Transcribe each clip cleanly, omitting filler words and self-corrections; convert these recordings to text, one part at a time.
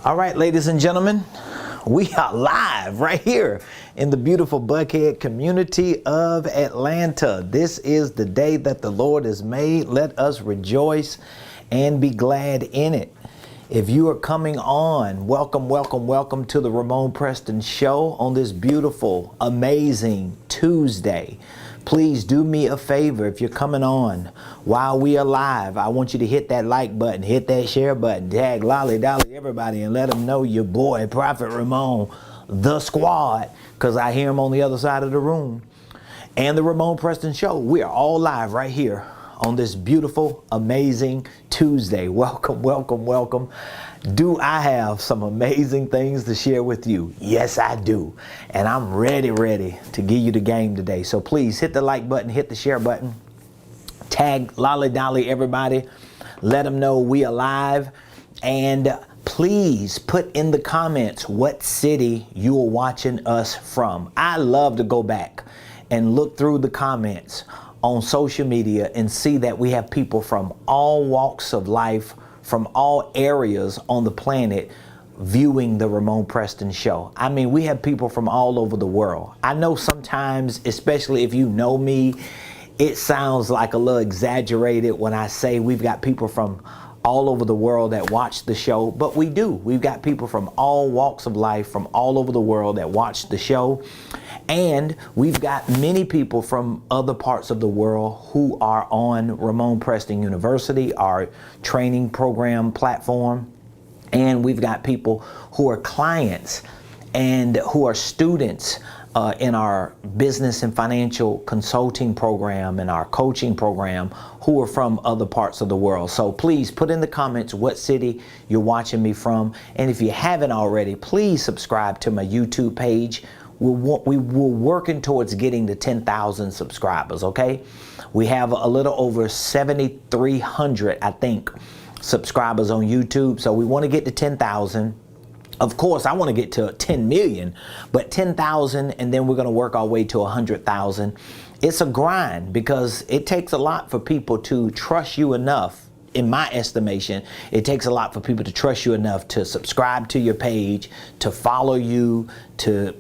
All right, ladies and gentlemen, we are live right here in the beautiful Buckhead community of Atlanta. This is the day that the Lord has made. Let us rejoice and be glad in it. If you are coming on, welcome to the Ramonepreston Show on this beautiful, amazing Tuesday. Please do me a favor. If you're coming on while we are live, I want you to hit that like button, hit that share button, tag Lolly Dolly everybody, and let them know your boy, Prophet Ramon, the squad, because I hear him on the other side of the room. And the Ramonepreston Show, we are all live right here on this beautiful, amazing Tuesday. Welcome. Do I have some amazing things to share with you? Yes, I do. And I'm ready to give you the game today. So please hit the like button, hit the share button, tag Lolly Dolly everybody, let them know we are live, and please put in the comments what city you are watching us from. I love to go back and look through the comments on social media and see that we have people from all walks of life, from all areas on the planet viewing the Ramonepreston Show. I mean, we have people from all over the world. I know sometimes, especially if you know me, it sounds like a little exaggerated when I say we've got people from all over the world that watch the show, but we do. We've got people from all walks of life, from all over the world that watch the show. And we've got many people from other parts of the world who are on Ramonepreston University, our training program platform. And we've got people who are clients and who are students in our business and financial consulting program and our coaching program who are from other parts of the world. So please put in the comments what city you're watching me from. And if you haven't already, please subscribe to my YouTube page. We're working towards getting to 10,000 subscribers, okay? We have a little over 7,300, I think, subscribers on YouTube. So we want to get to 10,000. Of course, I want to get to 10 million, but 10,000, and then we're going to work our way to 100,000. It's a grind because it takes a lot for people to trust you enough. In my estimation, it takes a lot for people to trust you enough to subscribe to your page, to follow you, to,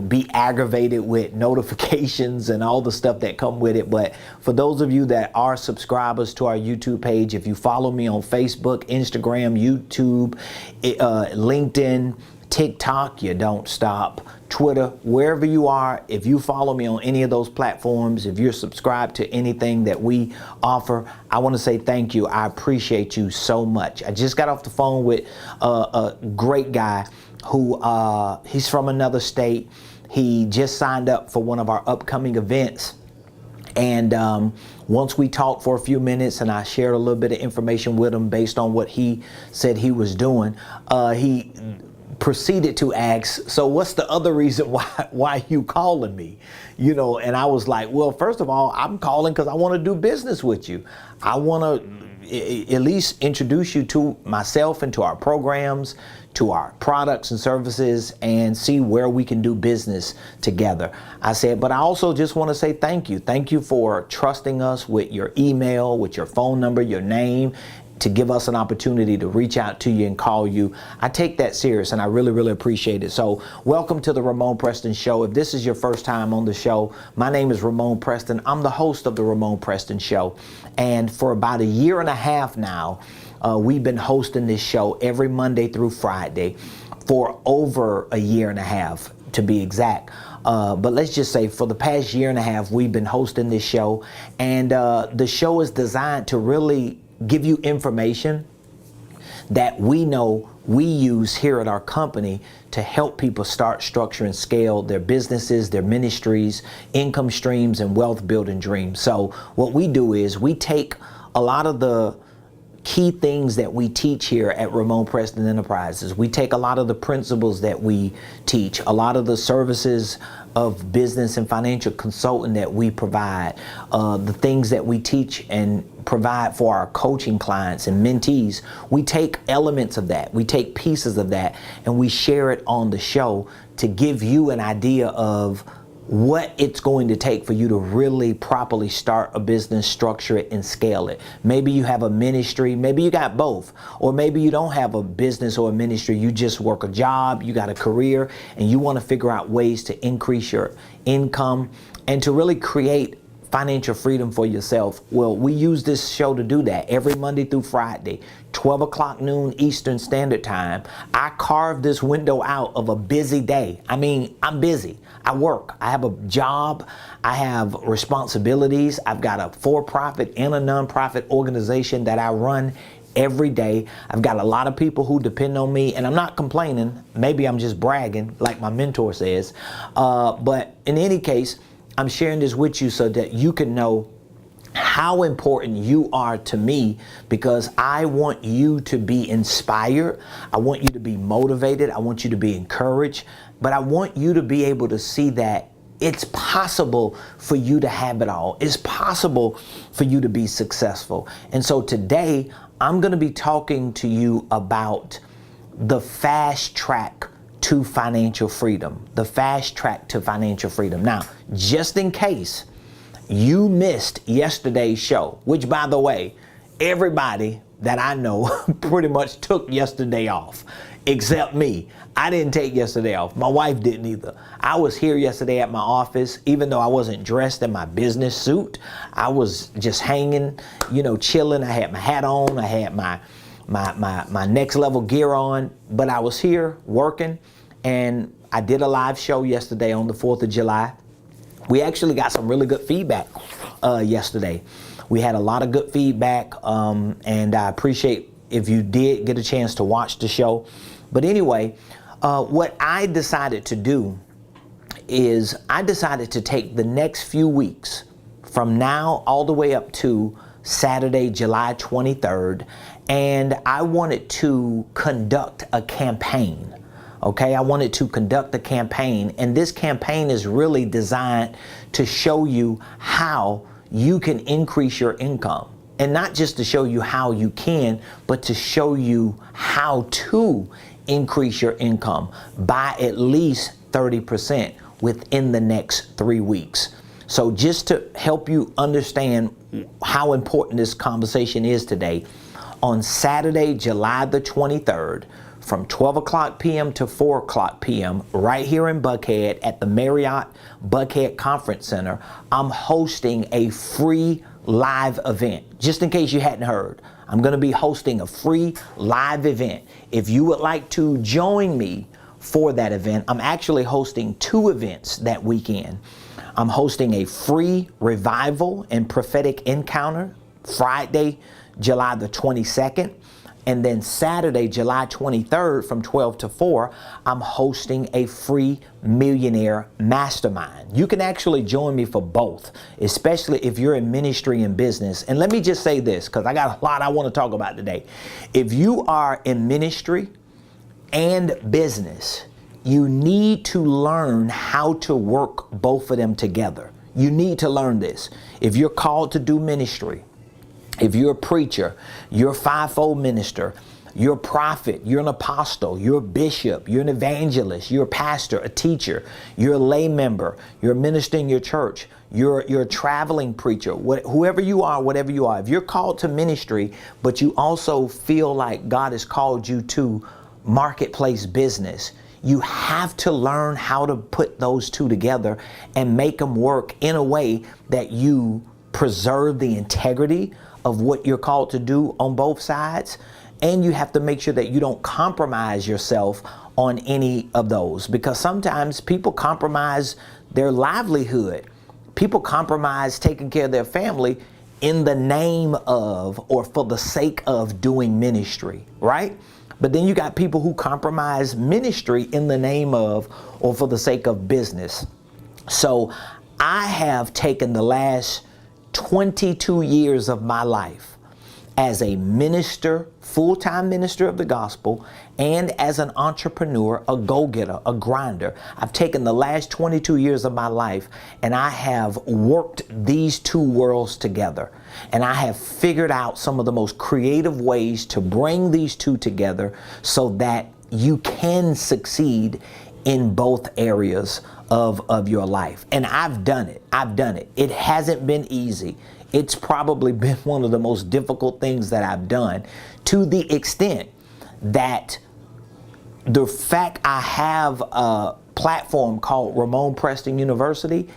be aggravated with notifications and all the stuff that come with it. But for those of you that are subscribers to our YouTube page, if you follow me on Facebook, Instagram, YouTube, LinkedIn, TikTok, you don't stop, Twitter, wherever you are, if you follow me on any of those platforms, if you're subscribed to anything that we offer, I want to say thank you. I appreciate you so much. I just got off the phone with a great guy who he's from another state. He just signed up for one of our upcoming events. And once we talked for a few minutes and I shared a little bit of information with him based on what he said he was doing, he proceeded to ask, so what's the other reason why you calling me? And I was like, well, first of all, I'm calling because I want to do business with you. I want to at least introduce you to myself and to our programs, to our products and services, and see where we can do business together. I said, but I also just want to say thank you. Thank you for trusting us with your email, with your phone number, your name, to give us an opportunity to reach out to you and call you. I take that serious and I really appreciate it. So welcome to the Ramonepreston Show. If this is your first time on the show, my name is Ramonepreston. I'm the host of the Ramonepreston Show. And for about a year and a half now, we've been hosting this show every Monday through Friday for over a year and a half, to be exact. But let's just say for the past year and a half, we've been hosting this show. And the show is designed to really give you information that we know we use here at our company to help people start, structure, and scale their businesses, their ministries, income streams, and wealth building dreams. So what we do is we take a lot of the key things that we teach here at Ramonepreston Enterprises. We take a lot of the principles that we teach, a lot of the services of business and financial consulting that we provide, the things that we teach and provide for our coaching clients and mentees. We take elements of that, we take pieces of that, and we share it on the show to give you an idea of what it's going to take for you to really properly start a business, structure it, and scale it. Maybe you have a ministry, maybe you got both, or maybe you don't have a business or a ministry, you just work a job, you got a career, and you want to figure out ways to increase your income and to really create financial freedom for yourself. Well, we use this show to do that every Monday through Friday, 12 o'clock noon Eastern Standard Time. I carve this window out of a busy day. I mean, I'm busy. I work. I have a job. I have responsibilities. I've got a for-profit and a nonprofit organization that I run every day. I've got a lot of people who depend on me, and I'm not complaining. Maybe I'm just bragging, like my mentor says. But in any case, I'm sharing this with you so that you can know how important you are to me, because I want you to be inspired. I want you to be motivated. I want you to be encouraged. But I want you to be able to see that it's possible for you to have it all. It's possible for you to be successful. And so today, I'm going to be talking to you about the fast track to financial freedom. The fast track to financial freedom. Now, just in case you missed yesterday's show, which, by the way, everybody that I know pretty much took yesterday off, except me. I didn't take yesterday off. My wife didn't either. I was here yesterday at my office, even though I wasn't dressed in my business suit. I was just hanging, chilling. I had my hat on. I had my next level gear on, but I was here working, and I did a live show yesterday on the 4th of July. We actually got some really good feedback yesterday. We had a lot of good feedback, and I appreciate if you did get a chance to watch the show. But anyway, what I decided to do is I decided to take the next few weeks from now all the way up to Saturday, July 23rd, and I wanted to conduct a campaign. Okay, I wanted to conduct a campaign, and this campaign is really designed to show you how you can increase your income. And not just to show you how you can, but to show you how to increase your income by at least 30% within the next 3 weeks. So just to help you understand how important this conversation is today, on Saturday, July the 23rd, from 12 o'clock p.m. to 4 o'clock p.m. right here in Buckhead at the Marriott Buckhead Conference Center, I'm hosting a free live event. Just in case you hadn't heard, I'm going to be hosting a free live event. If you would like to join me for that event, I'm actually hosting 2 events that weekend. I'm hosting a free revival and prophetic encounter Friday, July the 22nd. And then Saturday, July 23rd from 12 to 4, I'm hosting a free millionaire mastermind. You can actually join me for both, especially if you're in ministry and business. And let me just say this, because I got a lot I want to talk about today. If you are in ministry and business, you need to learn how to work both of them together. You need to learn this. If you're called to do ministry, if you're a preacher, you're a fivefold minister, you're a prophet, you're an apostle, you're a bishop, you're an evangelist, you're a pastor, a teacher, you're a lay member, you're a minister in your church, you're a traveling preacher, whoever you are, whatever you are, if you're called to ministry, but you also feel like God has called you to marketplace business, you have to learn how to put those two together and make them work in a way that you preserve the integrity of what you're called to do on both sides. And you have to make sure that you don't compromise yourself on any of those, because sometimes people compromise their livelihood. People compromise taking care of their family in the name of or for the sake of doing ministry, right? But then you got people who compromise ministry in the name of or for the sake of business. So I have taken the last 22 years of my life as a minister, full-time minister of the gospel, and as an entrepreneur, a go-getter, a grinder. I've taken the last 22 years of my life and I have worked these two worlds together. And I have figured out some of the most creative ways to bring these two together so that you can succeed in both areas of your life. And I've done it. I've done it. It hasn't been easy. It's probably been one of the most difficult things that I've done, to the extent that the fact I have a platform called Ramonepreston University,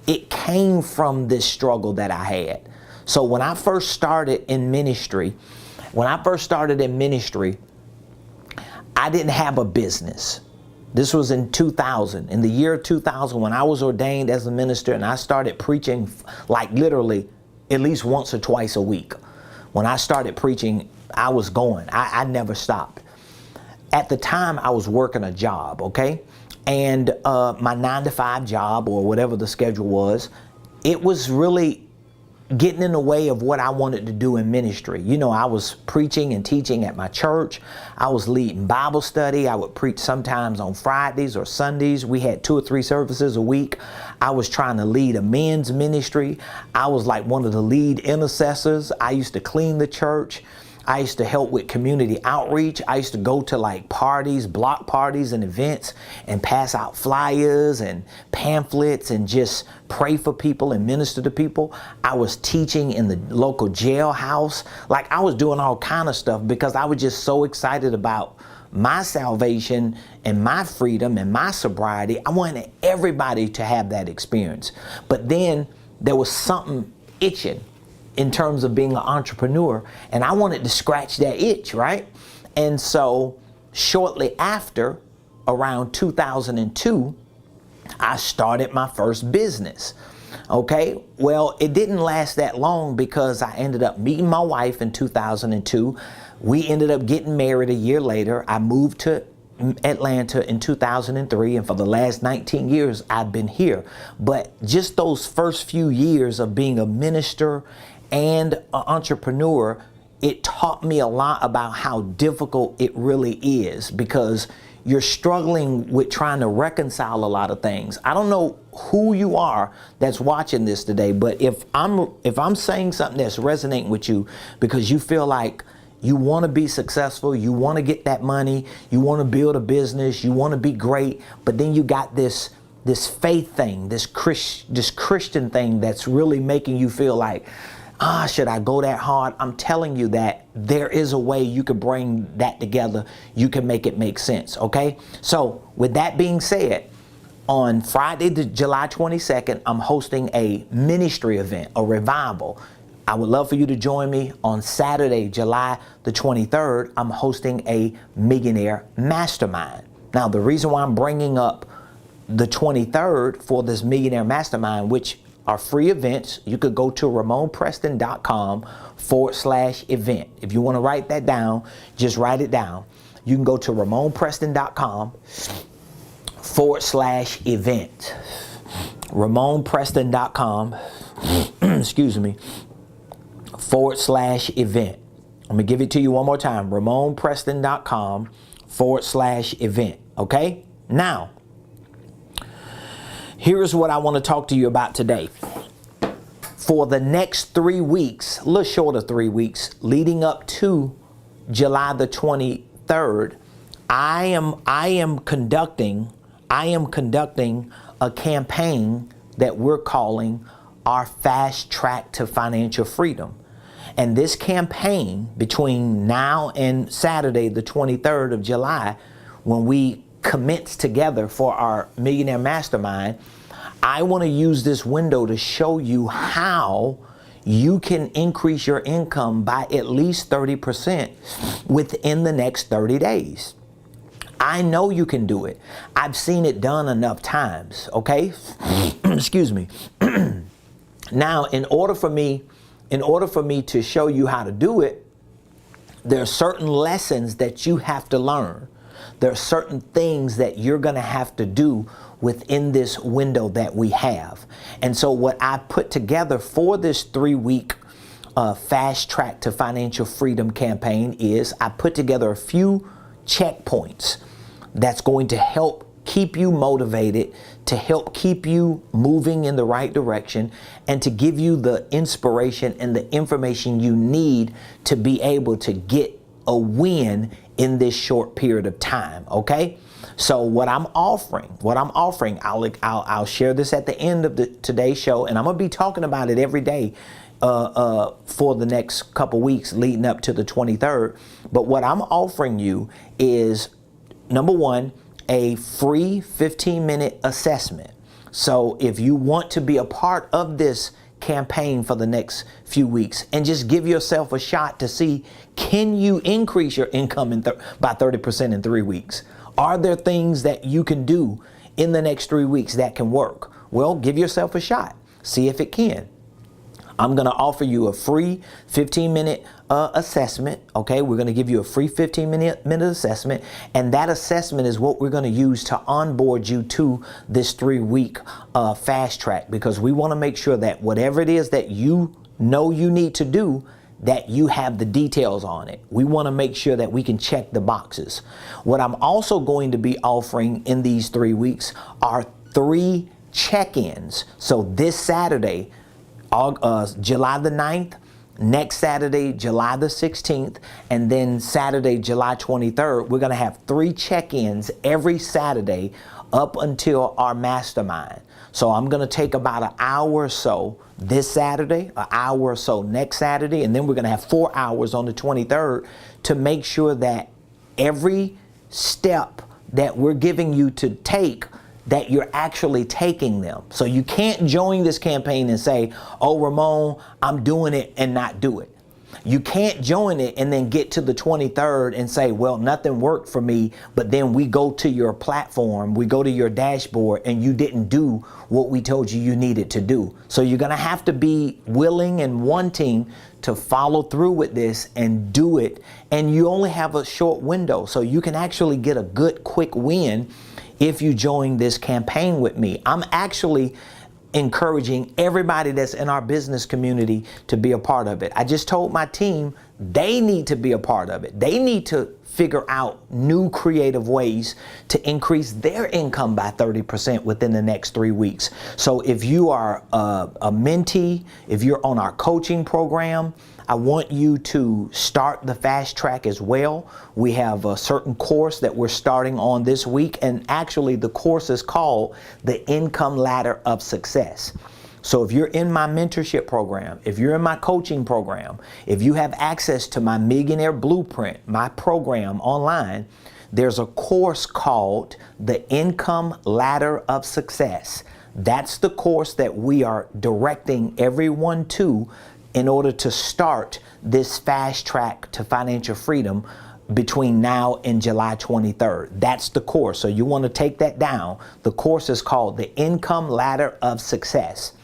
it came from this struggle that I had. So when I first started in ministry, I didn't have a business. This was in 2000, in the year 2000, when I was ordained as a minister, and I started preaching like literally at least once or twice a week. When I started preaching, I was going. I never stopped. At the time, I was working a job, okay? And my 9-to-5 job, or whatever the schedule was, it was really getting in the way of what I wanted to do in ministry. You know, I was preaching and teaching at my church. I was leading Bible study. I would preach sometimes on Fridays or Sundays. We had 2 or 3 services a week. I was trying to lead a men's ministry. I was like one of the lead intercessors. I used to clean the church. I used to help with community outreach. I used to go to like parties, block parties and events, and pass out flyers and pamphlets and just pray for people and minister to people. I was teaching in the local jailhouse. Like, I was doing all kind of stuff because I was just so excited about my salvation and my freedom and my sobriety. I wanted everybody to have that experience. But then there was something itching in terms of being an entrepreneur, and I wanted to scratch that itch, right? And so shortly after, around 2002, I started my first business. Okay, well, it didn't last that long because I ended up meeting my wife in 2002. We ended up getting married a year later. I moved to Atlanta in 2003, and for the last 19 years, I've been here. But just those first few years of being a minister and an entrepreneur, it taught me a lot about how difficult it really is, because you're struggling with trying to reconcile a lot of things. I don't know who you are that's watching this today, but if I'm saying something that's resonating with you because you feel like you want to be successful, you want to get that money, you want to build a business, you want to be great, but then you got this faith thing, this Christian thing that's really making you feel like, should I go that hard? I'm telling you that there is a way you can bring that together. You can make it make sense, okay? So with that being said, on Friday, July 22nd, I'm hosting a ministry event, a revival. I would love for you to join me. On Saturday, July the 23rd, I'm hosting a millionaire mastermind. Now, the reason why I'm bringing up the 23rd for this millionaire mastermind, which are free events, you could go to Ramonepreston.com/event. If you want to write that down, just write it down. You can go to Ramonepreston.com/event. Ramonepreston.com, excuse me, /event. I'm going to give it to you one more time. Ramonepreston.com/event. Okay? Now, here's what I want to talk to you about today. For the next 3 weeks, a little short of 3 weeks, leading up to July the 23rd, I am conducting a campaign that we're calling our Fast Track to Financial Freedom. And this campaign, between now and Saturday, the 23rd of July, when we commence together for our Millionaire Mastermind, I want to use this window to show you how you can increase your income by at least 30% within the next 30 days. I know you can do it. I've seen it done enough times, okay? Excuse me. Now, in order for me to show you how to do it, there are certain lessons that you have to learn. There are certain things that you're going to have to do within this window that we have. And so what I put together for this 3-week Fast Track to Financial Freedom campaign is I put together a few checkpoints that's going to help keep you motivated, to help keep you moving in the right direction, and to give you the inspiration and the information you need to be able to get a win in this short period of time, okay? So what I'm offering, I'll share this at the end of today's show, and I'm gonna be talking about it every day for the next couple weeks leading up to the 23rd. But what I'm offering you is, number one, a free 15-minute assessment. So if you want to be a part of this campaign for the next few weeks and just give yourself a shot to see, can you increase your income by 30% in 3 weeks? Are there things that you can do in the next 3 weeks that can work? Well, give yourself a shot. See if it can. I'm going to offer you a free 15-minute assessment. Okay, we're going to give you a free 15-minute assessment, and that assessment is what we're going to use to onboard you to this 3-week fast track, because we want to make sure that whatever it is that you know you need to do, that you have the details on it. We want to make sure that we can check the boxes. What I'm also going to be offering in these 3 weeks are 3 check-ins. So this Saturday, July the 9th, next Saturday, July the 16th, and then Saturday, July 23rd, we're going to have 3 check-ins every Saturday up until our mastermind. So I'm going to take about an hour or so this Saturday, an hour or so next Saturday, and then we're going to have 4 hours on the 23rd to make sure that every step that we're giving you to take, that you're actually taking them. So you can't join this campaign and say, oh, Ramon, I'm doing it, and not do it. You can't join it and then get to the 23rd and say, well, nothing worked for me, but then we go to your platform, we go to your dashboard, and you didn't do what we told you you needed to do. So you're going to have to be willing and wanting to follow through with this and do it. And you only have a short window, so you can actually get a good quick win if you join this campaign with me. I'm actually encouraging everybody that's in our business community to be a part of it. I just told my team they need to be a part of it. They need to figure out new creative ways to increase their income by 30% within the next 3 weeks. So if you are a mentee, if you're on our coaching program, I want you to start the fast track as well. We have a certain course that we're starting on this week, and actually the course is called the Income Ladder of Success. So if you're in my mentorship program, if you're in my coaching program, if you have access to my Millionaire Blueprint, my program online, there's a course called the Income Ladder of Success. That's the course that we are directing everyone to in order to start this fast track to financial freedom between now and July 23rd. That's the course. So you want to take that down. The course is called the Income Ladder of Success.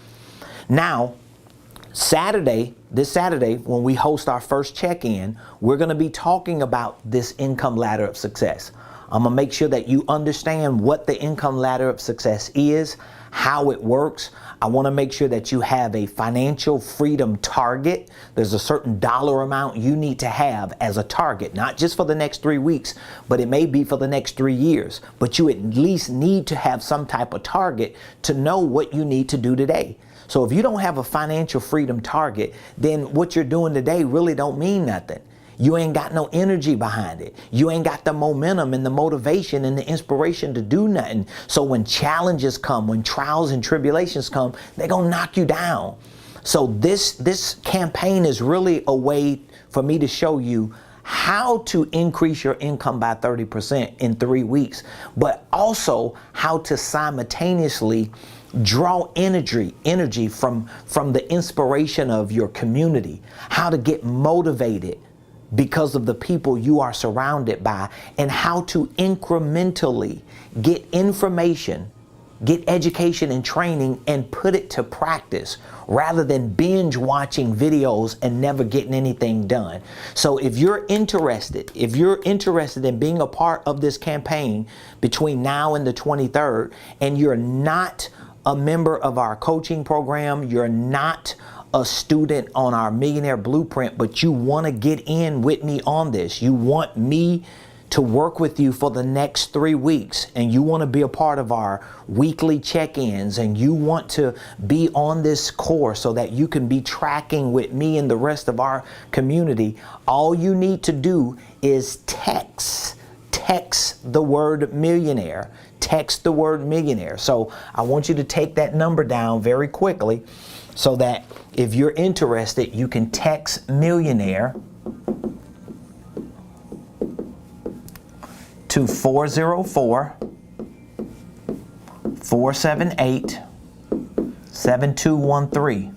Now, this Saturday, when we host our first check-in, we're going to be talking about this income ladder of success. I'm going to make sure that you understand what the income ladder of success is, how it works. I want to make sure that you have a financial freedom target. There's a certain dollar amount you need to have as a target, not just for the next 3 weeks, but it may be for the next 3 years. But you at least need to have some type of target to know what you need to do today. So if you don't have a financial freedom target, then what you're doing today really don't mean nothing. You ain't got no energy behind it. You ain't got the momentum and the motivation and the inspiration to do nothing. So when challenges come, when trials and tribulations come, they're gonna knock you down. So this campaign is really a way for me to show you how to increase your income by 30% in 3 weeks, but also how to simultaneously draw energy from the inspiration of your community, how to get motivated because of the people you are surrounded by, and how to incrementally get information, get education and training, and put it to practice rather than binge watching videos and never getting anything done. So if you're interested in being a part of this campaign between now and the 23rd, and you're not a member of our coaching program, you're not a student on our Millionaire Blueprint, but you want to get in with me on this, you want me to work with you for the next 3 weeks, and you want to be a part of our weekly check-ins, and you want to be on this course so that you can be tracking with me and the rest of our community, all you need to do is text text the word millionaire. Text the word millionaire. So I want you to take that number down very quickly so that if you're interested, you can text millionaire to 404-478-7213.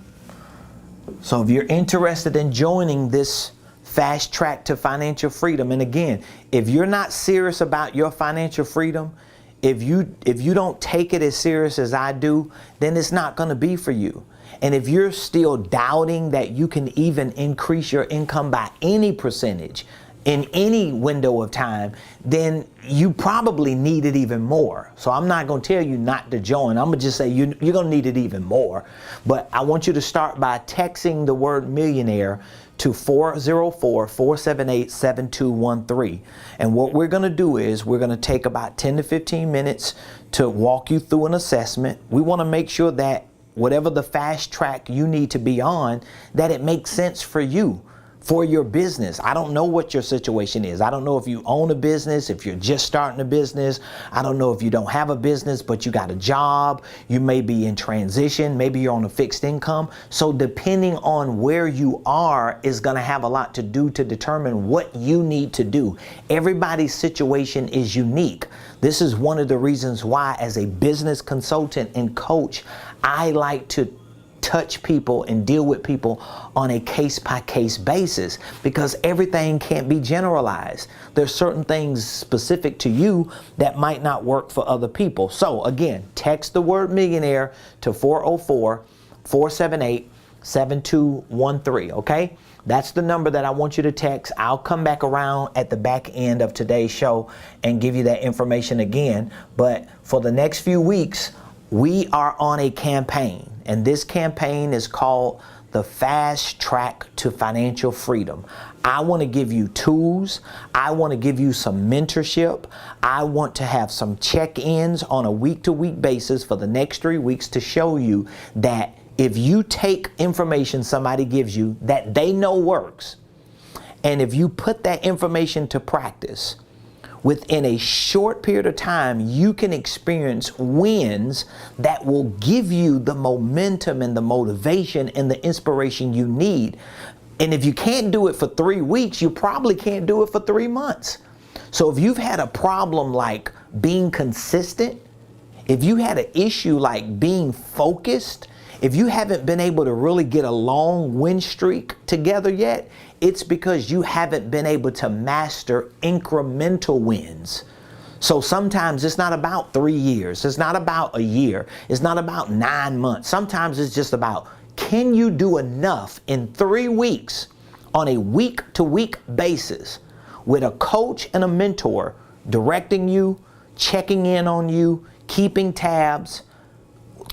So if you're interested in joining this fast track to financial freedom, and again, if you're not serious about your financial freedom, if you don't take it as serious as I do, then it's not going to be for you. And if you're still doubting that you can even increase your income by any percentage in any window of time, then you probably need it even more. So I'm not going to tell you not to join. I'm going to just say you're going to need it even more. But I want you to start by texting the word millionaire to 404-478-7213. And what we're going to do is we're going to take about 10 to 15 minutes to walk you through an assessment. We want to make sure that whatever the fast track you need to be on, that it makes sense for you, for your business. I don't know what your situation is. I don't know if you own a business, if you're just starting a business. I don't know if you don't have a business, but you got a job. You may be in transition. Maybe you're on a fixed income. So depending on where you are is going to have a lot to do to determine what you need to do. Everybody's situation is unique. This is one of the reasons why, as a business consultant and coach, I like to touch people and deal with people on a case-by-case basis, because everything can't be generalized. There's certain things specific to you that might not work for other people. So again, text the word millionaire to 404-478-7213, okay? That's the number that I want you to text. I'll come back around at the back end of today's show and give you that information again. But for the next few weeks, we are on a campaign, and this campaign is called the Fast Track to Financial Freedom. I want to give you tools. I want to give you some mentorship. I want to have some check-ins on a week-to-week basis for the next 3 weeks to show you that if you take information somebody gives you that they know works, and if you put that information to practice, within a short period of time, you can experience wins that will give you the momentum and the motivation and the inspiration you need. And if you can't do it for 3 weeks, you probably can't do it for 3 months. So if you've had a problem like being consistent, if you had an issue like being focused, if you haven't been able to really get a long win streak together yet, it's because you haven't been able to master incremental wins. So sometimes it's not about 3 years. It's not about a year. It's not about 9 months. Sometimes it's just about, can you do enough in 3 weeks on a week-to-week basis with a coach and a mentor directing you, checking in on you, keeping tabs,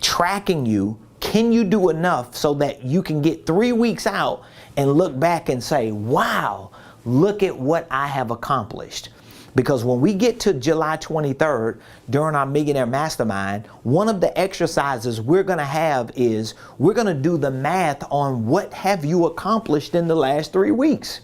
tracking you? Can you do enough so that you can get 3 weeks out and look back and say, wow, look at what I have accomplished? Because when we get to July 23rd during our Millionaire Mastermind, one of the exercises we're going to have is we're going to do the math on what have you accomplished in the last 3 weeks.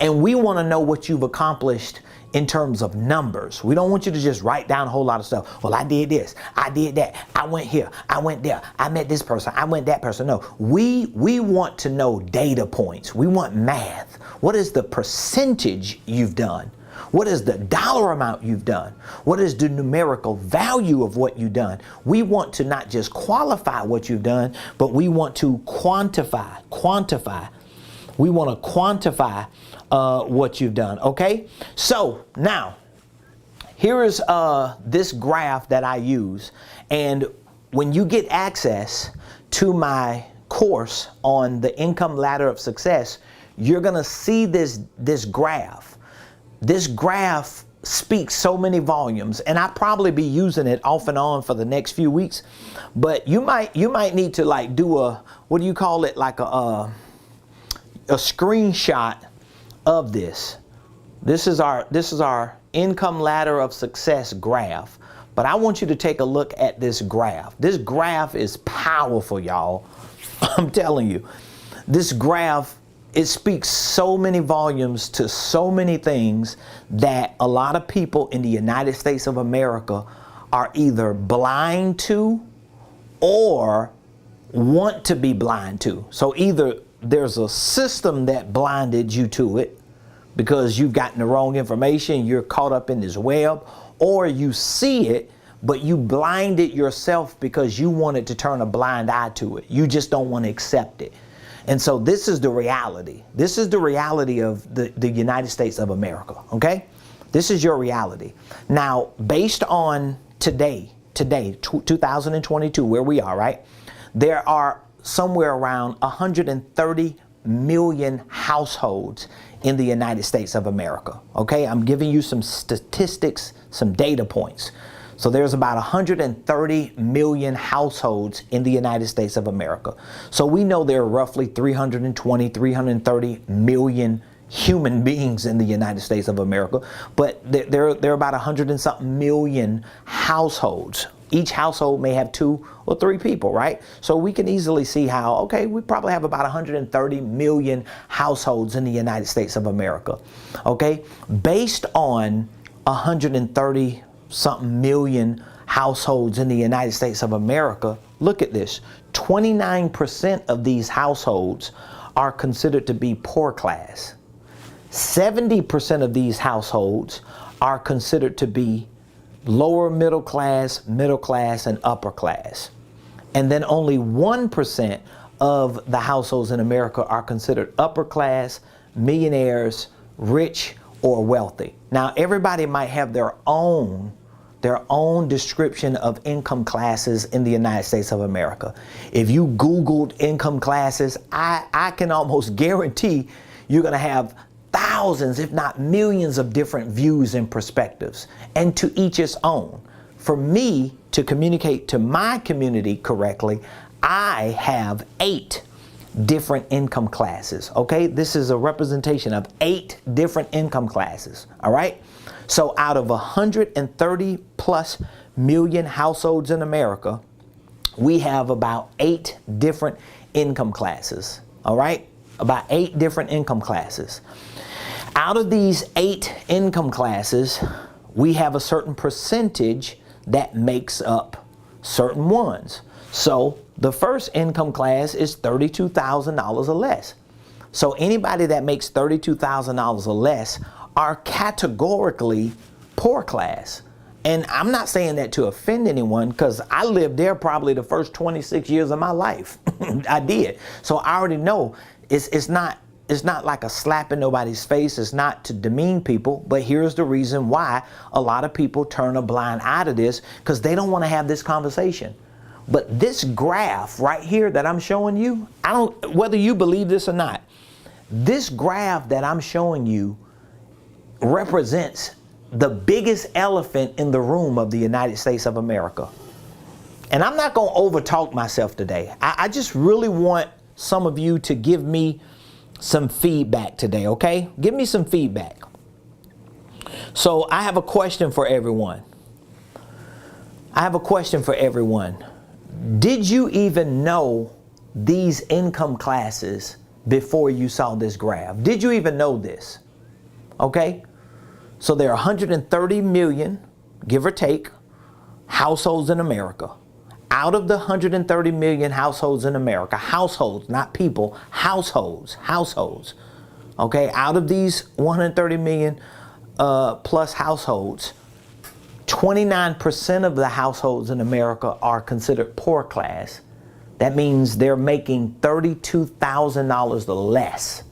And we want to know what you've accomplished in terms of numbers. We don't want you to just write down a whole lot of stuff. Well, I did this, I did that, I went here, I went there, I met this person, I went that person. No, we want to know data points. We want math. What is the percentage you've done? What is the dollar amount you've done? What is the numerical value of what you've done? We want to not just qualify what you've done, but we want to quantify. We want to quantify what you've done, okay? So now, here is this graph that I use. And when you get access to my course on the income ladder of success, you're going to see this graph. This graph speaks so many volumes, and I'll probably be using it off and on for the next few weeks. But you might need to like do a, what do you call it, like a screenshot of this. This is our income ladder of success graph. But I want you to take a look at this graph. This graph is powerful, y'all. I'm telling you. This graph it speaks so many volumes to so many things that a lot of people in the United States of America are either blind to or want to be blind to. So either there's a system that blinded you to it because you've gotten the wrong information, you're caught up in this web, or you see it, but you blinded yourself because you wanted to turn a blind eye to it. You just don't want to accept it. And so this is the reality. This is the reality of the United States of America, okay? This is your reality. Now, based on today, 2022, where we are, right? There are somewhere around 130 million households in the United States of America, okay? I'm giving you some statistics, some data points. So there's about 130 million households in the United States of America. So we know there are roughly 330 million human beings in the United States of America, but there are about 100 and something million households. Each household may have 2 or 3 people, right? So we can easily see how, okay, we probably have about 130 million households in the United States of America, okay? Based on 130 something million households in the United States of America, look at this. 29% of these households are considered to be poor class. 70% of these households are considered to be lower middle class, and upper class. And then only 1% of the households in America are considered upper class, millionaires, rich, or wealthy. Now, everybody might have their own description of income classes in the United States of America. If you Googled income classes, I can almost guarantee you're going to have thousands, if not millions, of different views and perspectives, and to each its own. For me to communicate to my community correctly, I have 8 different income classes, okay? This is a representation of 8 different income classes, all right? So out of 130 plus million households in America, we have about 8 different income classes, all right? About 8 different income classes. Out of these 8 income classes, we have a certain percentage that makes up certain ones. So the first income class is $32,000 or less. So anybody that makes $32,000 or less are categorically poor class. And I'm not saying that to offend anyone, because I lived there probably the first 26 years of my life. I did. So I already know it's not like a slap in nobody's face. It's not to demean people, but here's the reason why a lot of people turn a blind eye to this, because they don't want to have this conversation. But this graph right here that I'm showing you, whether you believe this or not, this graph that I'm showing you represents the biggest elephant in the room of the United States of America. And I'm not going to overtalk myself today. I just really want some of you to give me some feedback today, okay? Give me some feedback. So I have a question for everyone. Did you even know these income classes before you saw this graph? Did you even know this? Okay? So there are 130 million, give or take, households in America. Out of the 130 million households in America, households, not people, households. Okay? Out of these 130 million plus households, 29% of the households in America are considered poor class. That means they're making $32,000 or less.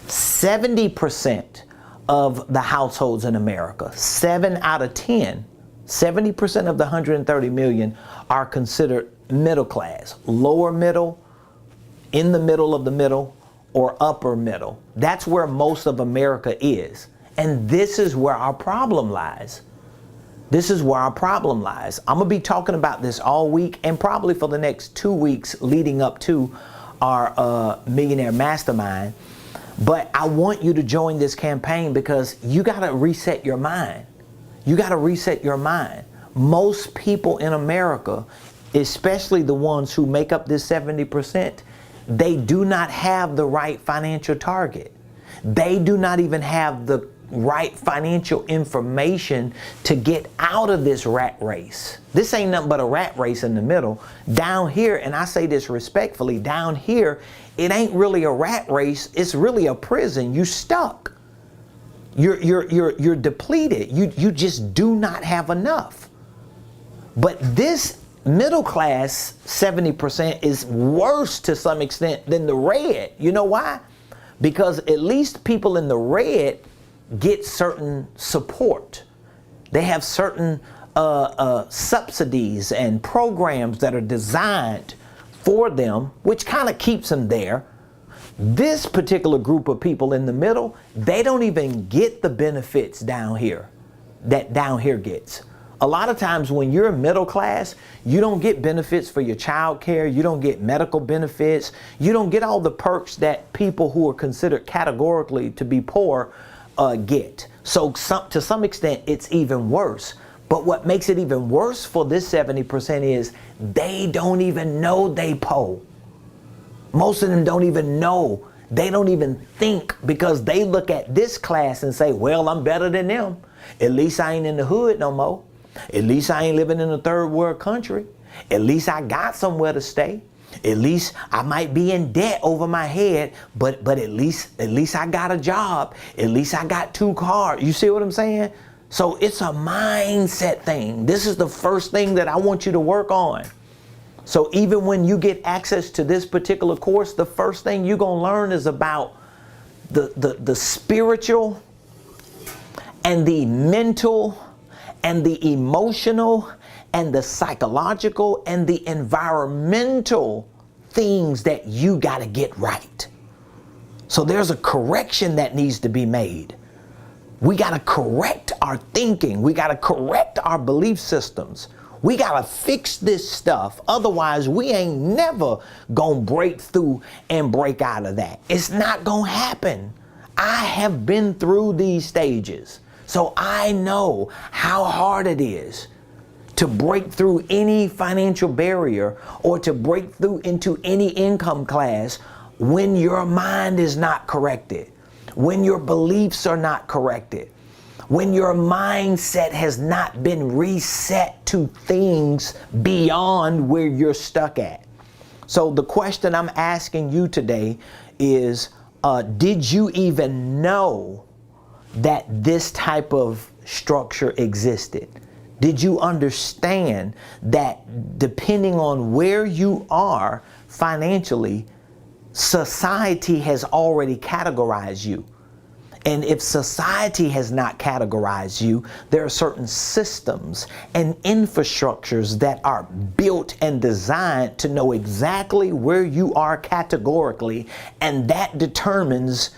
70% of the households in America, 7 out of 10, 70% of the 130 million are considered middle class, lower middle, in the middle of the middle, or upper middle. That's where most of America is. And this is where our problem lies. I'm going to be talking about this all week and probably for the next 2 weeks leading up to our Millionaire Mastermind. But I want you to join this campaign because you got to reset your mind. Most people in America, especially the ones who make up this 70%, they do not have the right financial target. They do not even have the right financial information to get out of this rat race. This ain't nothing but a rat race in the middle. Down here, and I say this respectfully, down here, it ain't really a rat race. It's really a prison. You stuck. You're depleted. You just do not have enough. But this middle class 70% is worse to some extent than the red. You know why? Because at least people in the red get certain support. They have certain subsidies and programs that are designed for them, which kind of keeps them there. This particular group of people in the middle, they don't even get the benefits down here that down here gets. A lot of times when you're middle class, you don't get benefits for your child care, you don't get medical benefits, you don't get all the perks that people who are considered categorically to be poor get. So to some extent, it's even worse. But what makes it even worse for this 70% is they don't even know they poor. Most of them don't even know. They don't even think, because they look at this class and say, well, I'm better than them. At least I ain't in the hood no more. At least I ain't living in a third world country. At least I got somewhere to stay. At least I might be in debt over my head, but at least I got a job. At least I got 2 cars. You see what I'm saying? So it's a mindset thing. This is the first thing that I want you to work on. So even when you get access to this particular course, the first thing you're going to learn is about the spiritual and the mental and the emotional and the psychological and the environmental things that you got to get right. So there's a correction that needs to be made. We got to correct our thinking. We got to correct our belief systems. We got to fix this stuff. Otherwise, we ain't never going to break through and break out of that. It's not going to happen. I have been through these stages. So I know how hard it is to break through any financial barrier or to break through into any income class when your mind is not corrected, when your beliefs are not corrected, when your mindset has not been reset to things beyond where you're stuck at. So the question I'm asking you today is, did you even know that this type of structure existed? Did you understand that depending on where you are financially, society has already categorized you? And if society has not categorized you, there are certain systems and infrastructures that are built and designed to know exactly where you are categorically, and that determines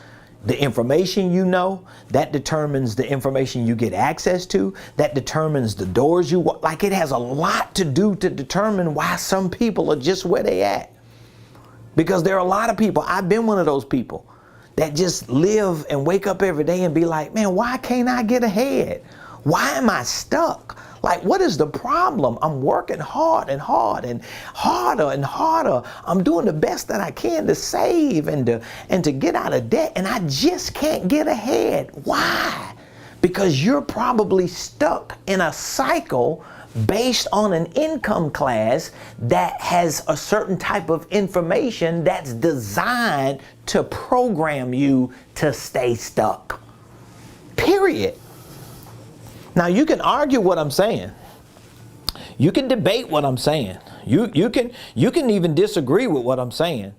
the information you know, that determines the information you get access to, that determines the doors you walk. Like, it has a lot to do to determine why some people are just where they at. Because there are a lot of people, I've been one of those people, that just live and wake up every day and be like, man, why can't I get ahead? Why am I stuck? Like, what is the problem? I'm working hard and hard and harder and harder. I'm doing the best that I can to save and to get out of debt, and I just can't get ahead. Why? Because you're probably stuck in a cycle based on an income class that has a certain type of information that's designed to program you to stay stuck. Period. Now, you can argue what I'm saying. You can debate what I'm saying. You can even disagree with what I'm saying.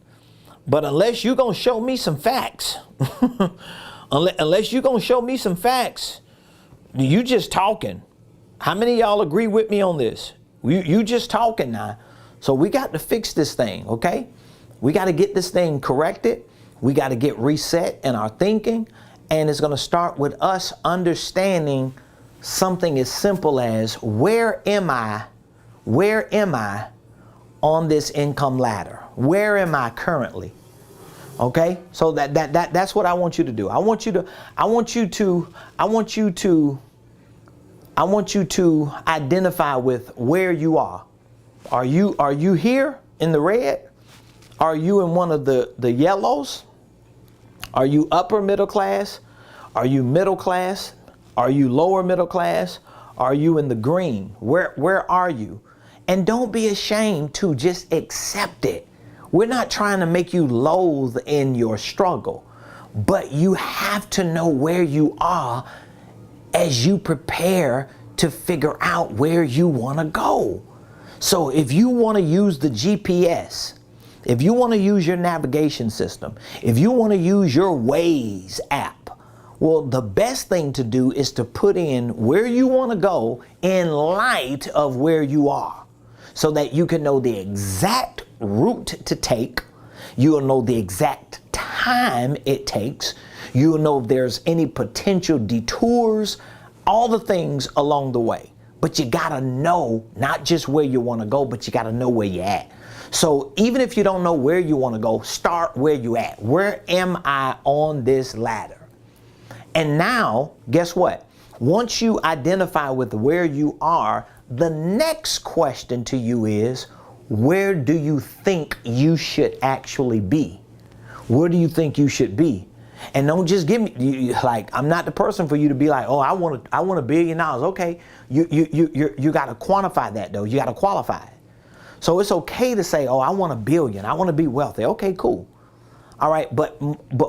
But unless you're going to show me some facts, unless you're going to show me some facts, you just talking. How many of y'all agree with me on this? You just talking now. So we got to fix this thing, okay? We got to get this thing corrected. We got to get reset in our thinking. And it's going to start with us understanding something as simple as, where am I on this income ladder? Where am I currently? Okay? So that's what I want you to do. I want you to identify with where you are. Are you here in the red? Are you in one of the yellows? Are you upper middle class? Are you middle class? Are you lower middle class? Are you in the green? Where are you? And don't be ashamed to just accept it. We're not trying to make you loathe in your struggle, but you have to know where you are as you prepare to figure out where you want to go. So if you want to use the GPS, if you want to use your navigation system, if you want to use your Waze app, well, the best thing to do is to put in where you want to go in light of where you are, so that you can know the exact route to take. You'll know the exact time it takes. You'll know if there's any potential detours, all the things along the way. But you gotta know not just where you want to go, but you gotta know where you're at. So even if you don't know where you want to go, start where you at. Where am I on this ladder? And now, guess what? Once you identify with where you are, the next question to you is, where do you think you should actually be? Where do you think you should be? And don't just give me, like, I'm not the person for you to be like, oh, I want $1 billion. Okay, you got to quantify that though. You got to qualify it. So it's okay to say, oh, I want $1 billion. I want to be wealthy. Okay, cool. All right, but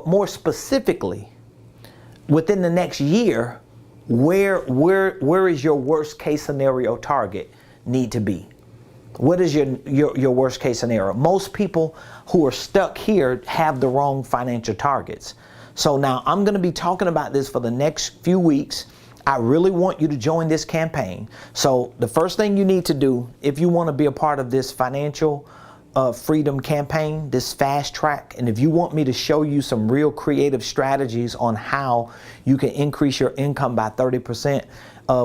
more specifically, within the next year, where is your worst case scenario target need to be? What is your worst case scenario? Most people who are stuck here have the wrong financial targets. So now I'm going to be talking about this for the next few weeks. I really want you to join this campaign. So the first thing you need to do, if you want to be a part of this financial freedom campaign, this fast track, and if you want me to show you some real creative strategies on how you can increase your income by 30%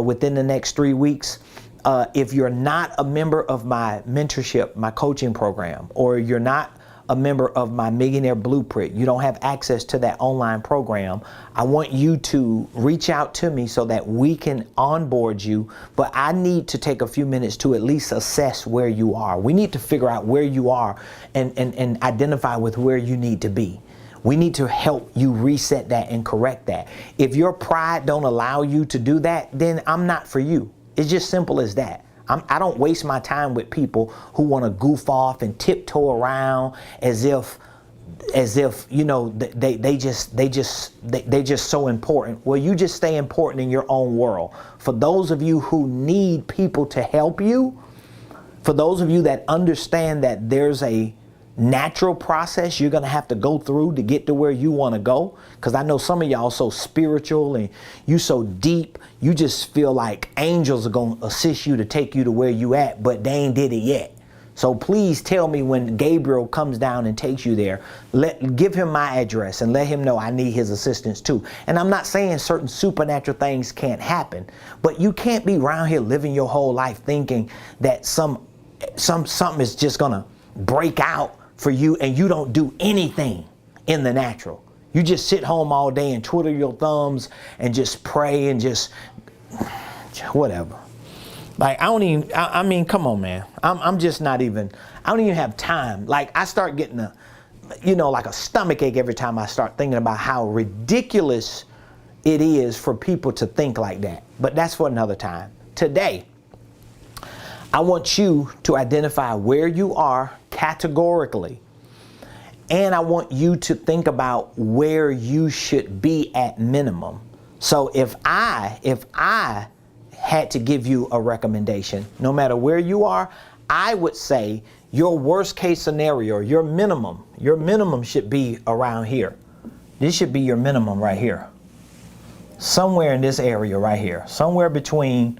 within the next 3 weeks, if you're not a member of my mentorship, my coaching program, or you're not a member of my Millionaire Blueprint, you don't have access to that online program, I want you to reach out to me so that we can onboard you. But I need to take a few minutes to at least assess where you are. We need to figure out where you are and identify with where you need to be. We need to help you reset that and correct that. If your pride don't allow you to do that, then I'm not for you. It's just simple as that. I don't waste my time with people who want to goof off and tiptoe around as if you know they just so important. Well, you just stay important in your own world. For those of you who need people to help you, for those of you that understand that there's a natural process you're going to have to go through to get to where you want to go, because I know some of y'all so spiritual and you so deep, you just feel like angels are going to assist you to take you to where you at, but they ain't did it yet. So please tell me when Gabriel comes down and takes you there, give him my address and let him know I need his assistance too. And I'm not saying certain supernatural things can't happen, but you can't be around here living your whole life thinking that something is just going to break out for you and you don't do anything in the natural. You just sit home all day and twiddle your thumbs and just pray and just whatever. Like, I mean, come on, man. I'm just not even, I don't even have time. Like, I start getting like a stomach ache every time I start thinking about how ridiculous it is for people to think like that. But that's for another time. Today, I want you to identify where you are categorically. And I want you to think about where you should be at minimum. So if I had to give you a recommendation, no matter where you are, I would say your worst case scenario, your minimum should be around here. This should be your minimum right here. Somewhere in this area right here. Somewhere between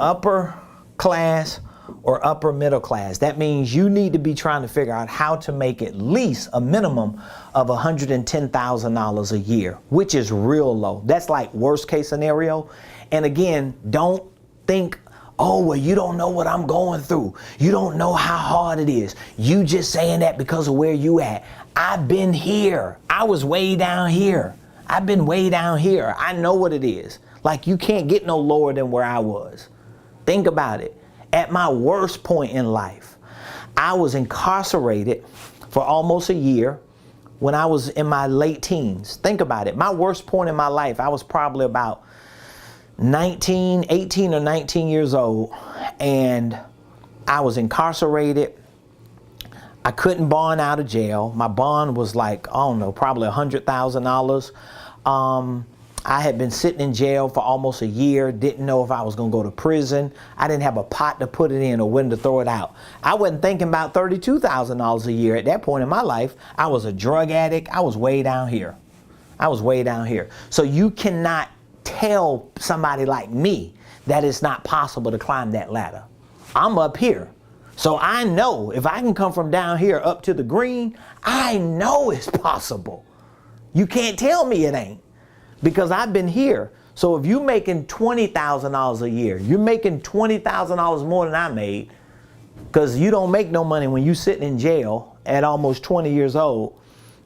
upper class or upper middle class. That means you need to be trying to figure out how to make at least a minimum of $110,000 a year, which is real low. That's like worst case scenario. And again, don't think, oh, well, you don't know what I'm going through. You don't know how hard it is. You just saying that because of where you at. I've been here. I was way down here. I've been way down here. I know what it is. Like, you can't get no lower than where I was. Think about it. At my worst point in life, I was incarcerated for almost a year when I was in my late teens. Think about it. My worst point in my life, I was probably about 18 or 19 years old, and I was incarcerated. I couldn't bond out of jail. My bond was like, I don't know, probably $100,000. I had been sitting in jail for almost a year, didn't know if I was going to go to prison. I didn't have a pot to put it in or when to throw it out. I wasn't thinking about $32,000 a year at that point in my life. I was a drug addict. I was way down here. So you cannot tell somebody like me that it's not possible to climb that ladder. I'm up here. So I know if I can come from down here up to the green, I know it's possible. You can't tell me it ain't, because I've been here. So if you're making $20,000 a year, you're making $20,000 more than I made, because you don't make no money when you're sitting in jail at almost 20 years old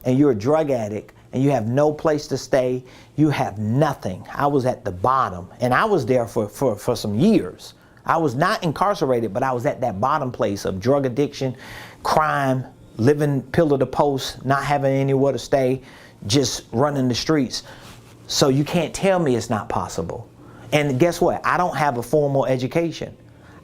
and you're a drug addict and you have no place to stay, you have nothing. I was at the bottom, and I was there for some years. I was not incarcerated, but I was at that bottom place of drug addiction, crime, living pillar to post, not having anywhere to stay, just running the streets. So you can't tell me it's not possible. And guess what? I don't have a formal education.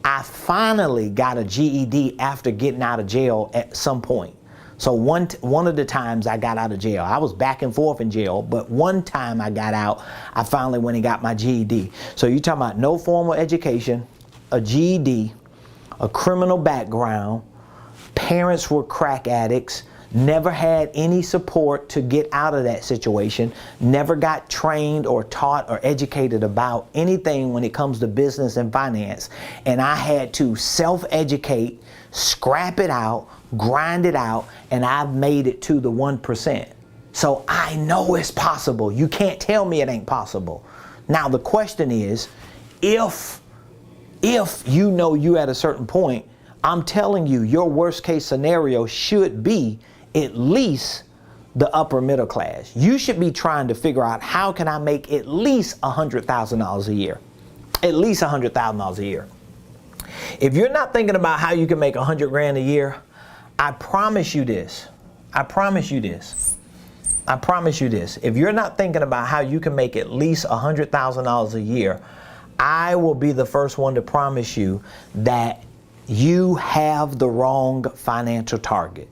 I finally got a GED after getting out of jail at some point. So one of the times I got out of jail, I was back and forth in jail, but one time I got out, I finally went and got my GED. So you're talking about no formal education, a GED, a criminal background, parents were crack addicts, never had any support to get out of that situation, never got trained or taught or educated about anything when it comes to business and finance. And I had to self-educate, scrap it out, grind it out, and I've made it to the 1%. So I know it's possible. You can't tell me it ain't possible. Now the question is, if you know you at a certain point, I'm telling you, your worst case scenario should be at least the upper middle class. You should be trying to figure out, how can I make at least $100,000 a year? At least $100,000 a year. If you're not thinking about how you can make 100 grand a year, I promise you this. If you're not thinking about how you can make at least $100,000 a year, I will be the first one to promise you that you have the wrong financial target.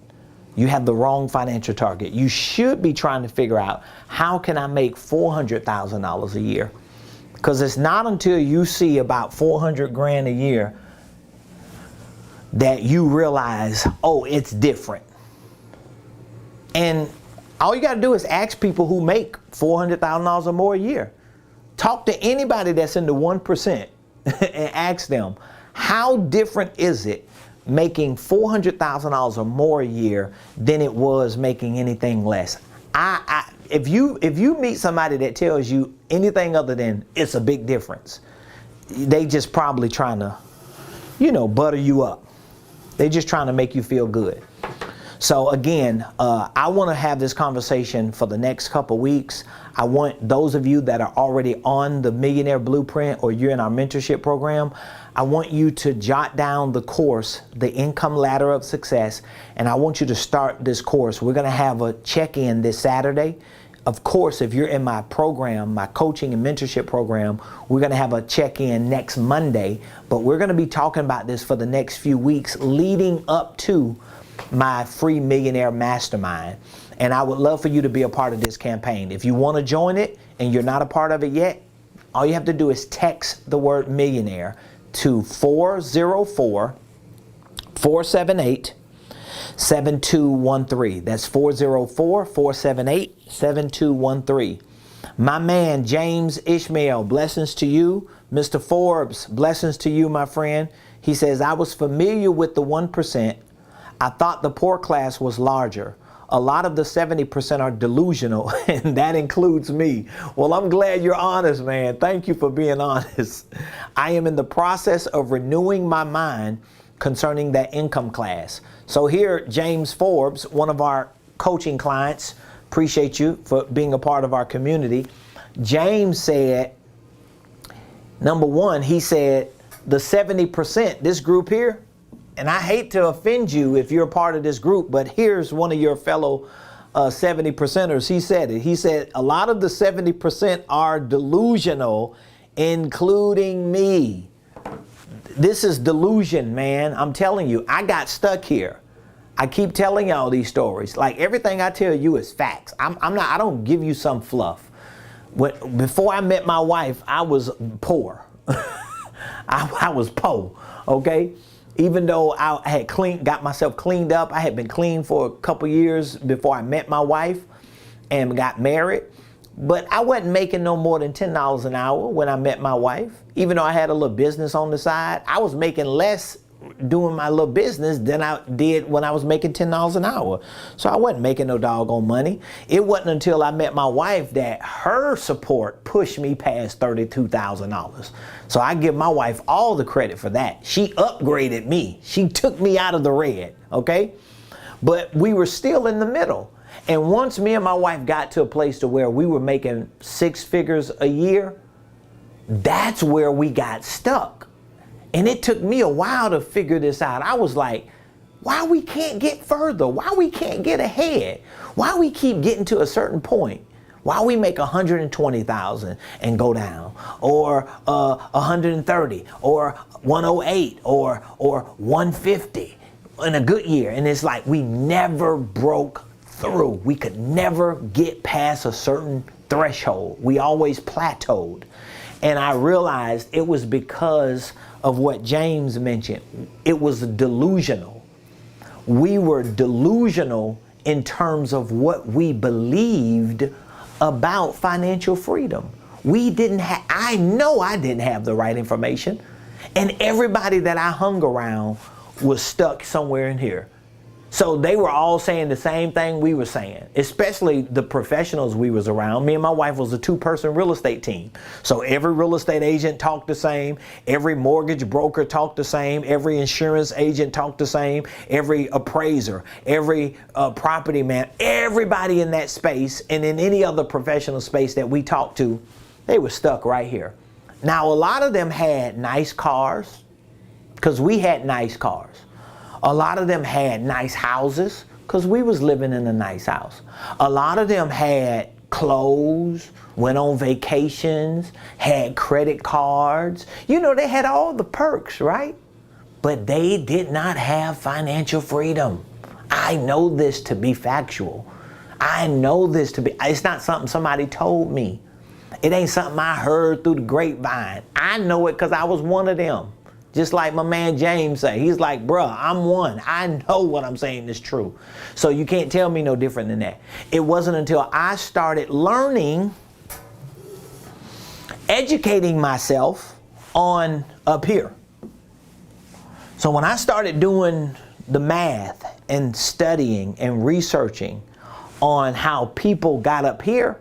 You have the wrong financial target. You should be trying to figure out, how can I make $400,000 a year? Because it's not until you see about 400 grand a year that you realize, oh, it's different. And all you got to do is ask people who make $400,000 or more a year. Talk to anybody that's in the 1% and ask them, how different is it making $400,000 or more a year than it was making anything less? If you meet somebody that tells you anything other than it's a big difference, they just probably trying to, butter you up. They just trying to make you feel good. So again, I want to have this conversation for the next couple weeks. I want those of you that are already on the Millionaire Blueprint or you're in our mentorship program, I want you to jot down the course, the Income Ladder of Success, and I want you to start this course. We're going to have a check-in this Saturday. Of course, if you're in my program, my coaching and mentorship program, we're going to have a check-in next Monday, but we're going to be talking about this for the next few weeks leading up to my free Millionaire Mastermind. And I would love for you to be a part of this campaign. If you want to join it and you're not a part of it yet, all you have to do is text the word millionaire to 404-478-7213. That's 404-478-7213. My man, James Ishmael, blessings to you. Mr. Forbes, blessings to you, my friend. He says, I was familiar with the 1%. I thought the poor class was larger. A lot of the 70% are delusional, and that includes me. Well, I'm glad you're honest, man. Thank you for being honest. I am in the process of renewing my mind concerning that income class. So here, James Forbes, one of our coaching clients, appreciate you for being a part of our community. James said, number one, he said, the 70%, this group here, and I hate to offend you if you're a part of this group, but here's one of your fellow 70%ers. He said it. He said, a lot of the 70% are delusional, including me. This is delusion, man. I'm telling you, I got stuck here. I keep telling y'all these stories. Like, everything I tell you is facts. I don't give you some fluff. Before I met my wife, I was poor. I was poor, okay? Even though I had got myself cleaned up, I had been clean for a couple years before I met my wife and got married. But I wasn't making no more than $10 an hour when I met my wife. Even though I had a little business on the side, I was making less doing my little business than I did when I was making $10 an hour. So I wasn't making no doggone money. It wasn't until I met my wife that her support pushed me past $32,000. So I give my wife all the credit for that. She upgraded me. She took me out of the red, okay? But we were still in the middle. And once me and my wife got to a place to where we were making 6 figures a year, that's where we got stuck. And it took me a while to figure this out. I was like, why we can't get further? Why we can't get ahead? Why we keep getting to a certain point? Why we make 120,000 and go down, or 130, or 108, or 150 in a good year? And it's like we never broke through. We could never get past a certain threshold. We always plateaued. And I realized it was because of what James mentioned. It was delusional. We were delusional in terms of what we believed about financial freedom. I know I didn't have the right information. And everybody that I hung around was stuck somewhere in here. So they were all saying the same thing we were saying, especially the professionals we was around. Me and my wife was a 2-person real estate team. So every real estate agent talked the same. Every mortgage broker talked the same. Every insurance agent talked the same. Every appraiser, every property man, everybody in that space and in any other professional space that we talked to, they were stuck right here. Now, a lot of them had nice cars because we had nice cars. A lot of them had nice houses because we was living in a nice house. A lot of them had clothes, went on vacations, had credit cards. You know, they had all the perks, right? But they did not have financial freedom. I know this to be factual. I know this to be, it's not something somebody told me. It ain't something I heard through the grapevine. I know it because I was one of them. Just like my man James say, he's like, bruh, I'm one. I know what I'm saying is true. So you can't tell me no different than that. It wasn't until I started learning, educating myself on up here. So when I started doing the math and studying and researching on how people got up here,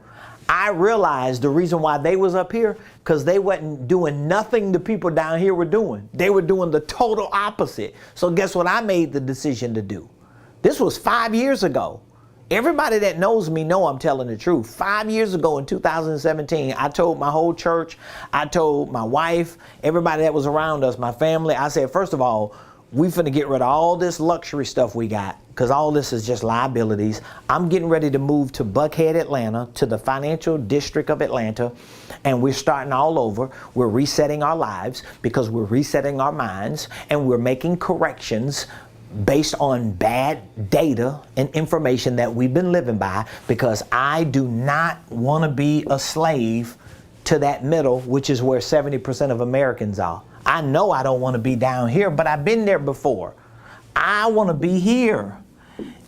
I realized the reason why they was up here, because they wasn't doing nothing the people down here were doing. They were doing the total opposite. So guess what I made the decision to do? This was 5 years ago. Everybody that knows me know I'm telling the truth. 5 years ago in 2017, I told my whole church, I told my wife, everybody that was around us, my family, I said, first of all, we finna get rid of all this luxury stuff we got, because all this is just liabilities. I'm getting ready to move to Buckhead, Atlanta, to the financial district of Atlanta, and we're starting all over. We're resetting our lives because we're resetting our minds, and we're making corrections based on bad data and information that we've been living by, because I do not want to be a slave to that middle, which is where 70% of Americans are. I know I don't want to be down here, but I've been there before. I want to be here.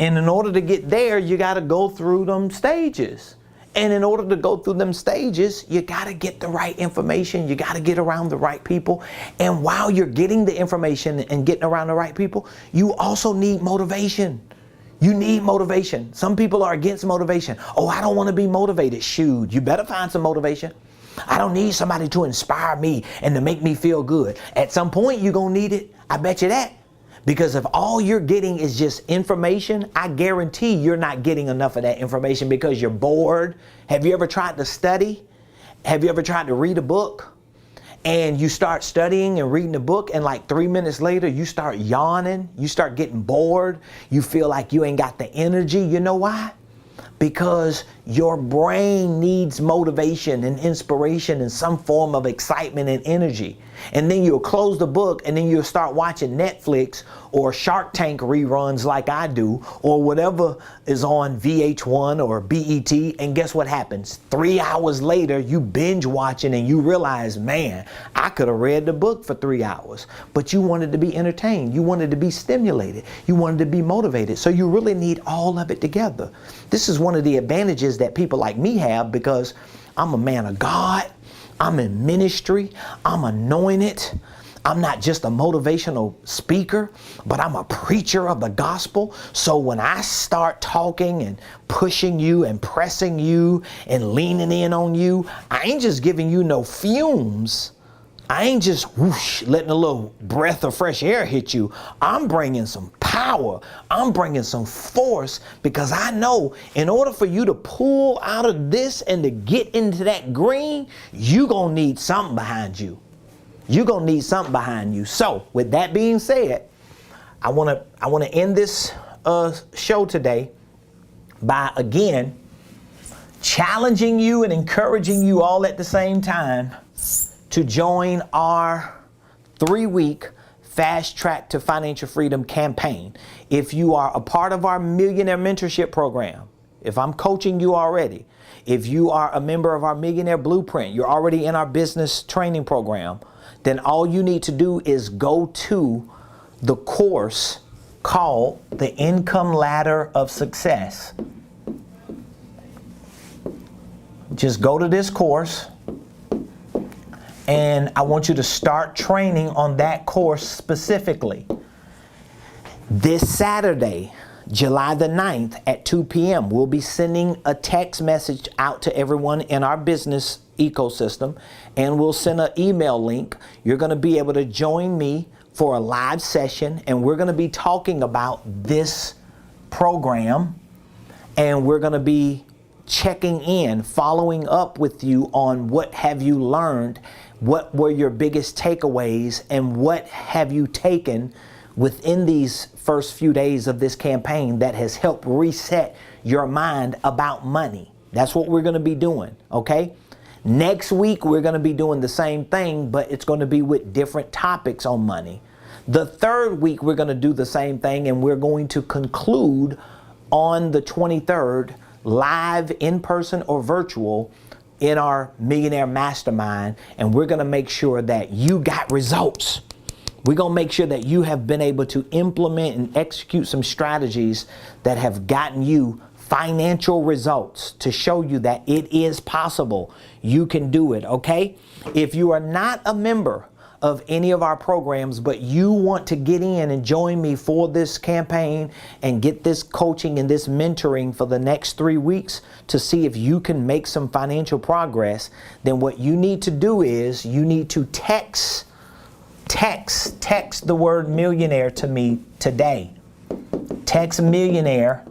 And in order to get there, you got to go through them stages. And in order to go through them stages, you got to get the right information. You got to get around the right people. And while you're getting the information and getting around the right people, you also need motivation. You need motivation. Some people are against motivation. Oh, I don't want to be motivated. Shoot, you better find some motivation. I don't need somebody to inspire me and to make me feel good. At some point, you're going to need it. I bet you that. Because if all you're getting is just information, I guarantee you're not getting enough of that information because you're bored. Have you ever tried to study? Have you ever tried to read a book and you start studying and reading the book, and like 3 minutes later, you start yawning, you start getting bored, you feel like you ain't got the energy. You know why? Because your brain needs motivation and inspiration and some form of excitement and energy. And then you'll close the book and then you'll start watching Netflix or Shark Tank reruns like I do, or whatever is on VH1 or BET. And guess what happens? 3 hours later, you binge watching and you realize, man, I could have read the book for 3 hours. But you wanted to be entertained. You wanted to be stimulated. You wanted to be motivated. So you really need all of it together. This is one of the advantages that people like me have, because I'm a man of God. I'm in ministry. I'm anointed. I'm not just a motivational speaker, but I'm a preacher of the gospel. So when I start talking and pushing you and pressing you and leaning in on you, I ain't just giving you no fumes. I ain't just whoosh, letting a little breath of fresh air hit you. I'm bringing some power. I'm bringing some force, because I know in order for you to pull out of this and to get into that green, you gonna need something behind you. You're gonna need something behind you. So with that being said, I wanna end this show today by again challenging you and encouraging you all at the same time to join our 3-week Fast Track to Financial Freedom campaign. If you are a part of our Millionaire Mentorship Program, if I'm coaching you already, if you are a member of our Millionaire Blueprint, you're already in our business training program, then all you need to do is go to the course called The Income Ladder of Success. Just go to this course, and I want you to start training on that course specifically. This Saturday, July the 9th at 2 p.m., we'll be sending a text message out to everyone in our business ecosystem, and we'll send an email link. You're going to be able to join me for a live session, and we're going to be talking about this program, and we're going to be checking in, following up with you on what have you learned, what were your biggest takeaways, and what have you taken within these first few days of this campaign that has helped reset your mind about money. That's what we're going to be doing, okay? Next week, we're going to be doing the same thing, but it's going to be with different topics on money. The third week, we're going to do the same thing, and we're going to conclude on the 23rd, live, in person or virtual, in our Millionaire Mastermind, and we're going to make sure that you got results. We're going to make sure that you have been able to implement and execute some strategies that have gotten you financial results to show you that it is possible. You can do it, okay? If you are not a member of any of our programs, but you want to get in and join me for this campaign and get this coaching and this mentoring for the next 3 weeks to see if you can make some financial progress, then what you need to do is you need to text the word millionaire to me today. Text millionaire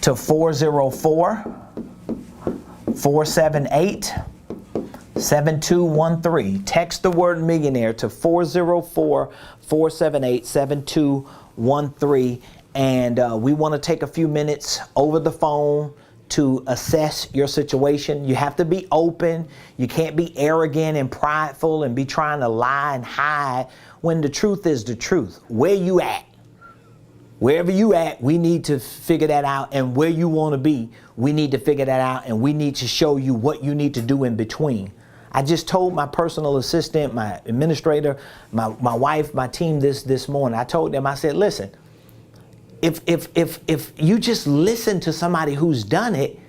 to 404-478-7213. Text the word millionaire to 404-478-7213. And we want to take a few minutes over the phone to assess your situation. You have to be open. You can't be arrogant and prideful and be trying to lie and hide when the truth is the truth. Where you at? Wherever you at, we need to figure that out. And where you want to be, we need to figure that out. And we need to show you what you need to do in between. I just told my personal assistant, my administrator, my wife, my team this morning. I told them, I said, listen, if you just listen to somebody who's done it,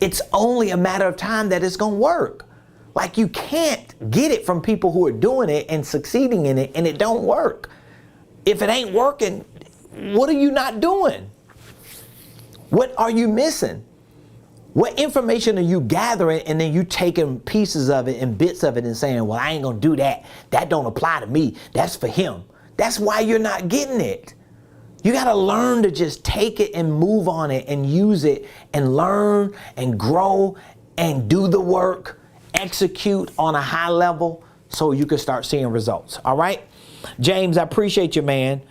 it's only a matter of time that it's going to work. Like, you can't get it from people who are doing it and succeeding in it and it don't work. If it ain't working, what are you not doing? What are you missing? What information are you gathering and then you taking pieces of it and bits of it and saying, well, I ain't going to do that. That don't apply to me. That's for him. That's why you're not getting it. You got to learn to just take it and move on it and use it and learn and grow and do the work execute on a high level so you can start seeing results. All right. James, I appreciate you, man.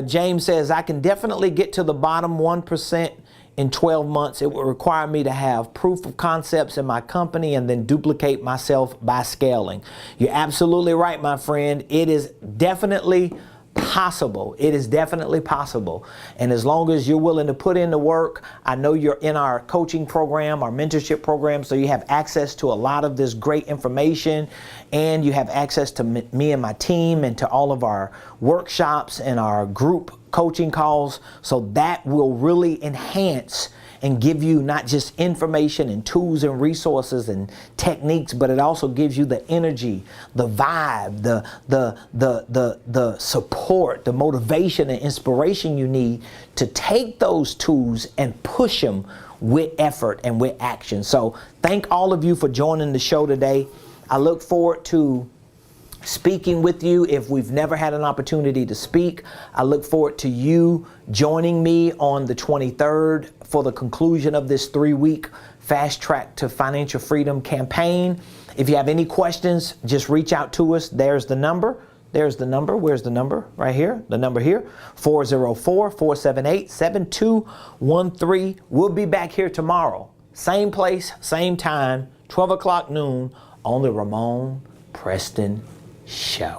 James says, I can definitely get to the bottom 1% in 12 months. It will require me to have proof of concepts in my company and then duplicate myself by scaling. You're absolutely right, my friend. It is definitely possible. It is definitely possible. And as long as you're willing to put in the work, I know you're in our coaching program, our mentorship program, so you have access to a lot of this great information, and you have access to me and my team and to all of our workshops and our group coaching calls. So that will really enhance and give you not just information and tools and resources and techniques, but it also gives you the energy, the vibe, the support, the motivation and inspiration you need to take those tools and push them with effort and with action. So thank all of you for joining the show today. I look forward to speaking with you if we've never had an opportunity to speak. I look forward to you joining me on the 23rd for the conclusion of this 3-week Fast Track to Financial Freedom campaign. If you have any questions, just reach out to us. There's the number. There's the number. Where's the number? Right here. The number here, 404-478-7213. We'll be back here tomorrow. Same place, same time, 12 o'clock noon on the Ramonepreston Show.